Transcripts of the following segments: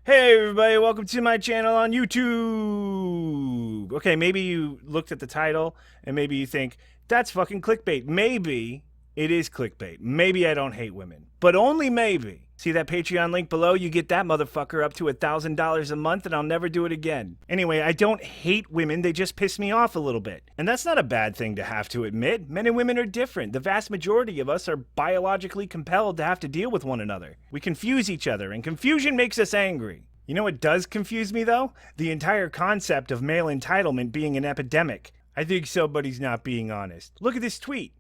Hey everybody, welcome to my channel on YouTube. Okay, maybe you looked at the title and maybe you think, that's fucking clickbait. Maybe it is clickbait. Maybe I don't hate women, but only maybe. See that Patreon link below? You get that motherfucker up to $1,000 a month and I'll never do it again. Anyway, I don't hate women, they just piss me off a little bit. And that's not a bad thing to have to admit. Men and women are different. The vast majority of us are biologically compelled to have to deal with one another. We confuse each other and confusion makes us angry. You know what does confuse me though? The entire concept of male entitlement being an epidemic. I think somebody's not being honest. Look at this tweet.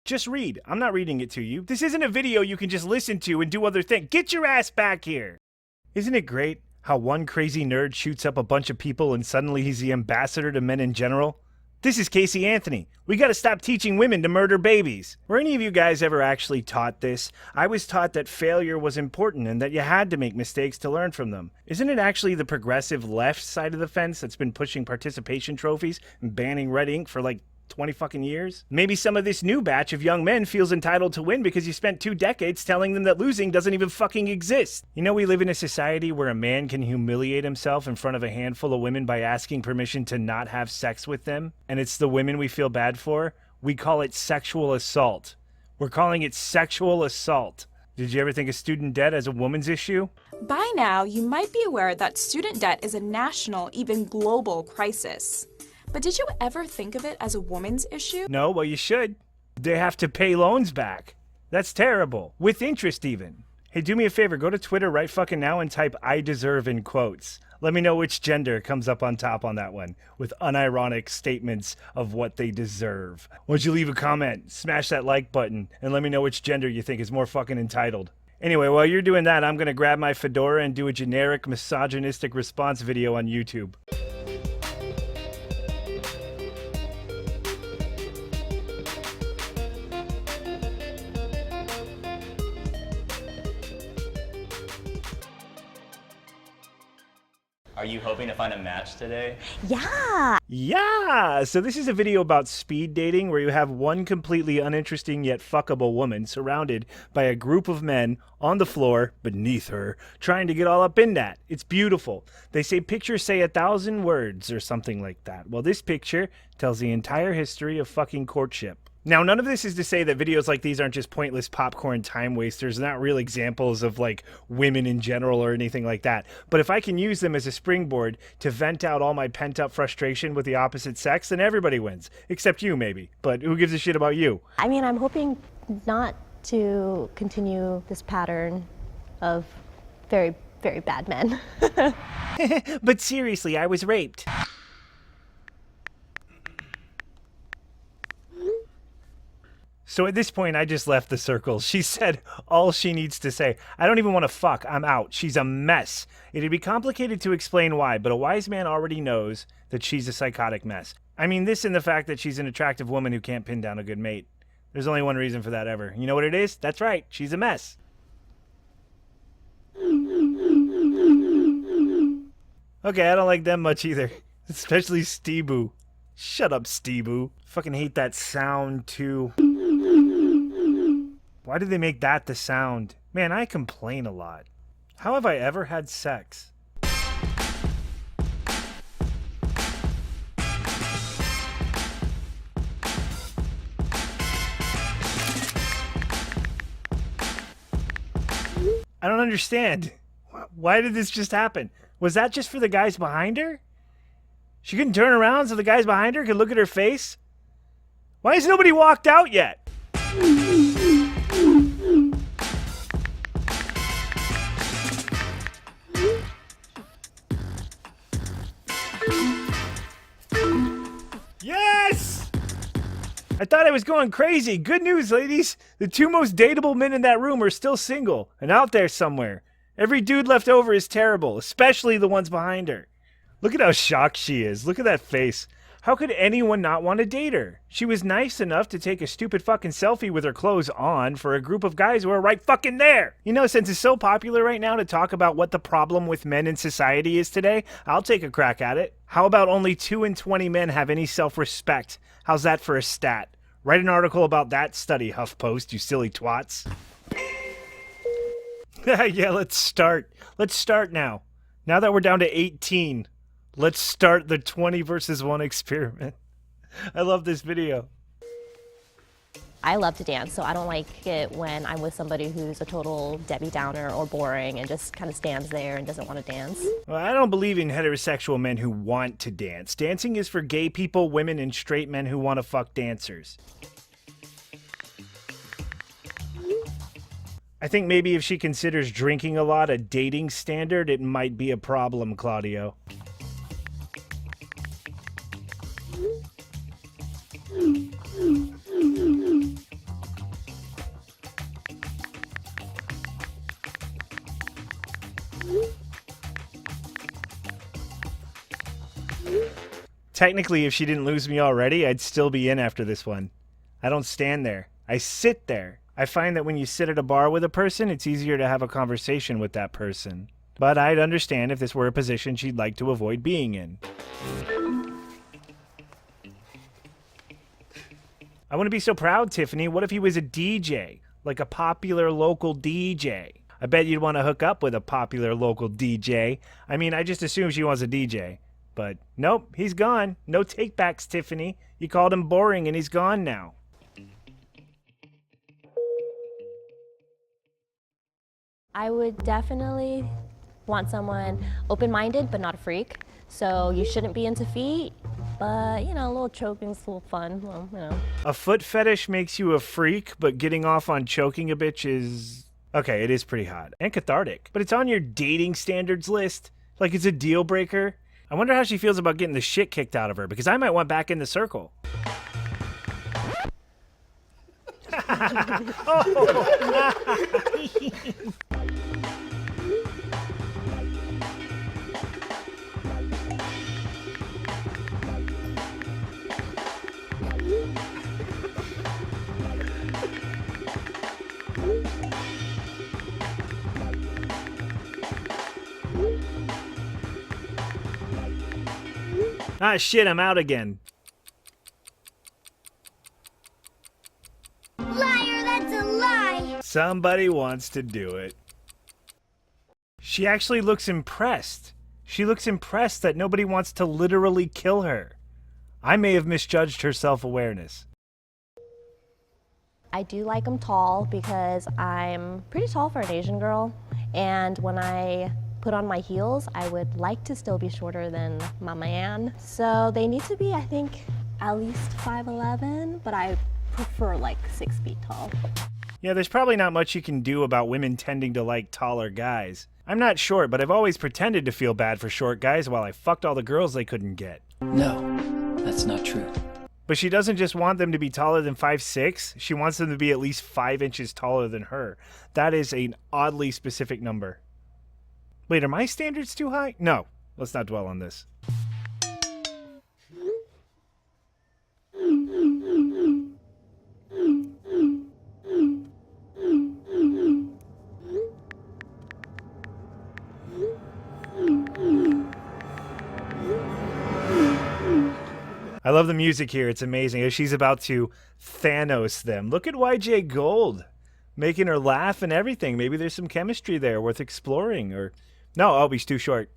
Just read. I'm not reading it to you. This isn't a video you can just listen to and do other things. Get your ass back here. Isn't it great how one crazy nerd shoots up a bunch of people and suddenly he's the ambassador to men in general? This is Casey Anthony. We gotta stop teaching women to murder babies. Were any of you guys ever actually taught this? I was taught that failure was important and that you had to make mistakes to learn from them. Isn't it actually the progressive left side of the fence that's been pushing participation trophies and banning red ink for like 20 fucking years? Maybe some of this new batch of young men feels entitled to win because you spent 2 decades telling them that losing doesn't even fucking exist. You know, we live in a society where a man can humiliate himself in front of a handful of women by asking permission to not have sex with them, and it's the women we feel bad for. We call it sexual assault. We're calling it sexual assault. Did you ever think of student debt as a woman's issue? By now, you might be aware that student debt is a national, even global crisis. But did you ever think of it as a woman's issue? No, well you should. They have to pay loans back. That's terrible. With interest even. Hey, do me a favor, go to Twitter right fucking now and type "I deserve" in quotes. Let me know which gender comes up on top on that one, with unironic statements of what they deserve. Why don't you leave a comment, smash that like button, and let me know which gender you think is more fucking entitled. Anyway, while you're doing that, I'm gonna grab my fedora and do a generic misogynistic response video on YouTube. Are you hoping to find a match today? Yeah! So this is a video about speed dating where you have one completely uninteresting yet fuckable woman surrounded by a group of men on the floor, beneath her, trying to get all up in that. It's beautiful. They say pictures say 1,000 words or something like that. Well, this picture tells the entire history of fucking courtship. Now, none of this is to say that videos like these aren't just pointless popcorn time wasters, not real examples of like women in general or anything like that. But if I can use them as a springboard to vent out all my pent up frustration with the opposite sex, then everybody wins. Except you, maybe. But who gives a shit about you? I mean, I'm hoping not to continue this pattern of very, very bad men. But seriously, I was raped. So at this point, I just left the circle. She said all she needs to say. I don't even want to fuck. I'm out. She's a mess. It'd be complicated to explain why, but a wise man already knows that she's a psychotic mess. I mean, this and the fact that she's an attractive woman who can't pin down a good mate. There's only one reason for that ever. You know what it is? That's right. She's a mess. Okay, I don't like them much either. Especially Steeboo. Shut up, Steeboo. Fucking hate that sound, too. Why did they make that the sound? Man, I complain a lot. How have I ever had sex? I don't understand. Why did this just happen? Was that just for the guys behind her? She couldn't turn around so the guys behind her could look at her face? Why has nobody walked out yet? Yes! I thought I was going crazy. Good news, ladies. The 2 most dateable men in that room are still single and out there somewhere. Every dude left over is terrible, especially the ones behind her. Look at how shocked she is. Look at that face. How could anyone not want to date her? She was nice enough to take a stupid fucking selfie with her clothes on for a group of guys who are right fucking there. You know, since it's so popular right now to talk about what the problem with men in society is today, I'll take a crack at it. How about only 2 in 20 men have any self-respect? How's that for a stat? Write an article about that study, HuffPost, you silly twats. Yeah, let's start. Let's start now. Now that we're down to 18, let's start the 20 versus 1 experiment. I love this video. I love to dance, so I don't like it when I'm with somebody who's a total Debbie Downer or boring and just kind of stands there and doesn't want to dance. Well, I don't believe in heterosexual men who want to dance. Dancing is for gay people, women, and straight men who want to fuck dancers. I think maybe if she considers drinking a lot a dating standard, it might be a problem, Claudio. Technically, if she didn't lose me already, I'd still be in after this one. I don't stand there. I sit there. I find that when you sit at a bar with a person, it's easier to have a conversation with that person. But I'd understand if this were a position she'd like to avoid being in. I wouldn't be so proud, Tiffany. What if he was a DJ? Like a popular local DJ? I bet you'd want to hook up with a popular local DJ. I mean, I just assume she wants a DJ. But nope, he's gone. No takebacks, Tiffany. You called him boring and he's gone now. I would definitely want someone open-minded but not a freak. So you shouldn't be into feet, but you know, a little choking's a little fun. Well, you know. A foot fetish makes you a freak, but getting off on choking a bitch is... Okay, it is pretty hot. And cathartic. But it's on your dating standards list. Like it's a deal breaker. I wonder how she feels about getting the shit kicked out of her, because I might want back in the circle. Ah, shit, I'm out again. Liar, that's a lie! Somebody wants to do it. She actually looks impressed. She looks impressed that nobody wants to literally kill her. I may have misjudged her self-awareness. I do like them tall because I'm pretty tall for an Asian girl. And when I put on my heels, I would like to still be shorter than Mama Ann. So they need to be, I think, at least 5'11", but I prefer like 6 feet tall. Yeah, there's probably not much you can do about women tending to like taller guys. I'm not short, but I've always pretended to feel bad for short guys while I fucked all the girls they couldn't get. No, that's not true. But she doesn't just want them to be taller than 5'6", she wants them to be at least 5 inches taller than her. That is an oddly specific number. Wait, are my standards too high? No, let's not dwell on this. I love the music here. It's amazing. As she's about to Thanos them. Look at YJ Gold. Making her laugh and everything. Maybe there's some chemistry there worth exploring. Or no, oh, he's too short.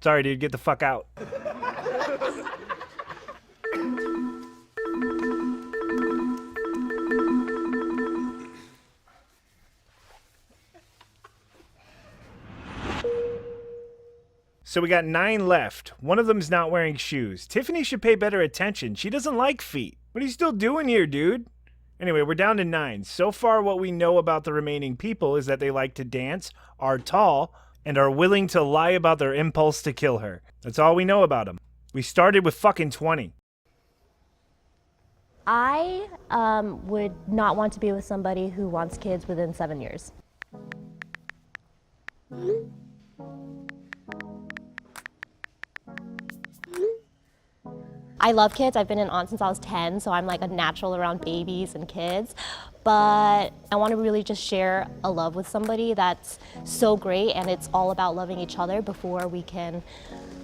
Sorry, dude. Get the fuck out. So we got 9 left. One of them's not wearing shoes. Tiffany should pay better attention. She doesn't like feet. What are you still doing here, dude? Anyway, we're down to 9. So far, what we know about the remaining people is that they like to dance, are tall, and are willing to lie about their impulse to kill her. That's all we know about them. We started with fucking 20. I would not want to be with somebody who wants kids within 7 years. I love kids. I've been an aunt since I was 10, so I'm like a natural around babies and kids. But I want to really just share a love with somebody that's so great, and it's all about loving each other before we can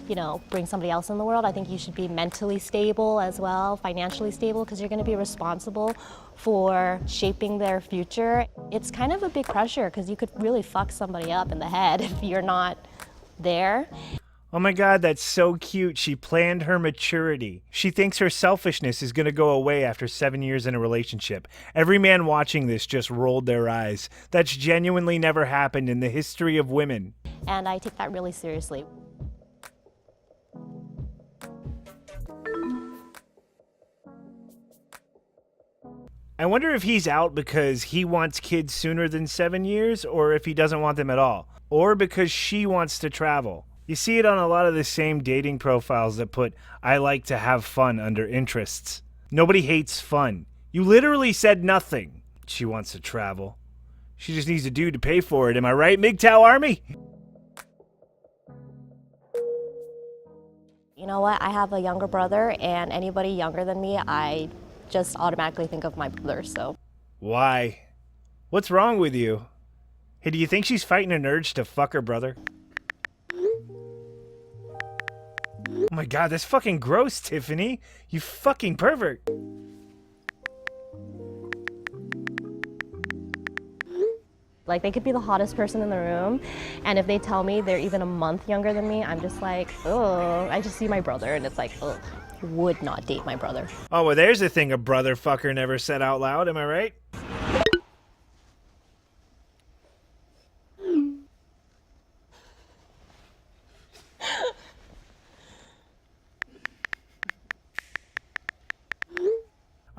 you know, bring somebody else in the world. I think you should be mentally stable as well, financially stable, because you're going to be responsible for shaping their future. It's kind of a big pressure because you could really fuck somebody up in the head if you're not there. Oh my God, that's so cute. She planned her maturity. She thinks her selfishness is going to go away after 7 years in a relationship. Every man watching this just rolled their eyes. That's genuinely never happened in the history of women. And I take that really seriously. I wonder if he's out because he wants kids sooner than 7 years, or if he doesn't want them at all, or because she wants to travel. You see it on a lot of the same dating profiles that put "I like to have fun" under interests. Nobody hates fun. You literally said nothing. She wants to travel. She just needs a dude to pay for it. Am I right, MGTOW Army? You know what? I have a younger brother, and anybody younger than me, I just automatically think of my brother, so. Why? What's wrong with you? Hey, do you think she's fighting an urge to fuck her brother? Oh my God, that's fucking gross, Tiffany. You fucking pervert. Like, they could be the hottest person in the room, and if they tell me they're even a month younger than me, I'm just like, oh, I just see my brother, and it's like, oh, would not date my brother. Oh, well, there's a thing a brother fucker never said out loud, am I right?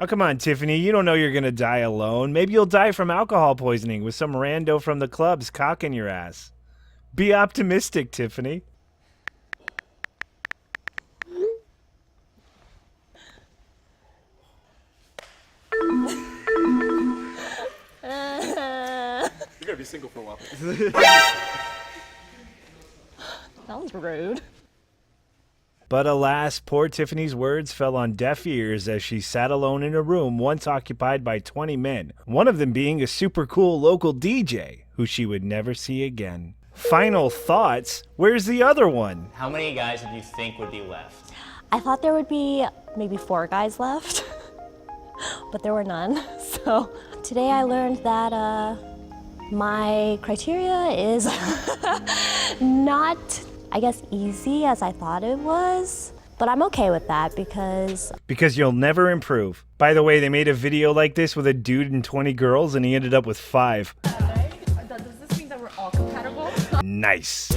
Oh, come on, Tiffany. You don't know you're going to die alone. Maybe you'll die from alcohol poisoning with some rando from the clubs cocking your ass. Be optimistic, Tiffany. You're gonna be single for a while. That was rude. But alas, poor Tiffany's words fell on deaf ears as she sat alone in a room once occupied by 20 men, one of them being a super cool local DJ who she would never see again. Final thoughts? Where's the other one? How many guys did you think would be left? I thought there would be maybe 4 guys left, but there were none. So today I learned that my criteria is not, I guess, easy as I thought it was. But I'm okay with that because you'll never improve. By the way, they made a video like this with a dude and 20 girls and he ended up with 5. Does this mean that we're all compatible? Nice.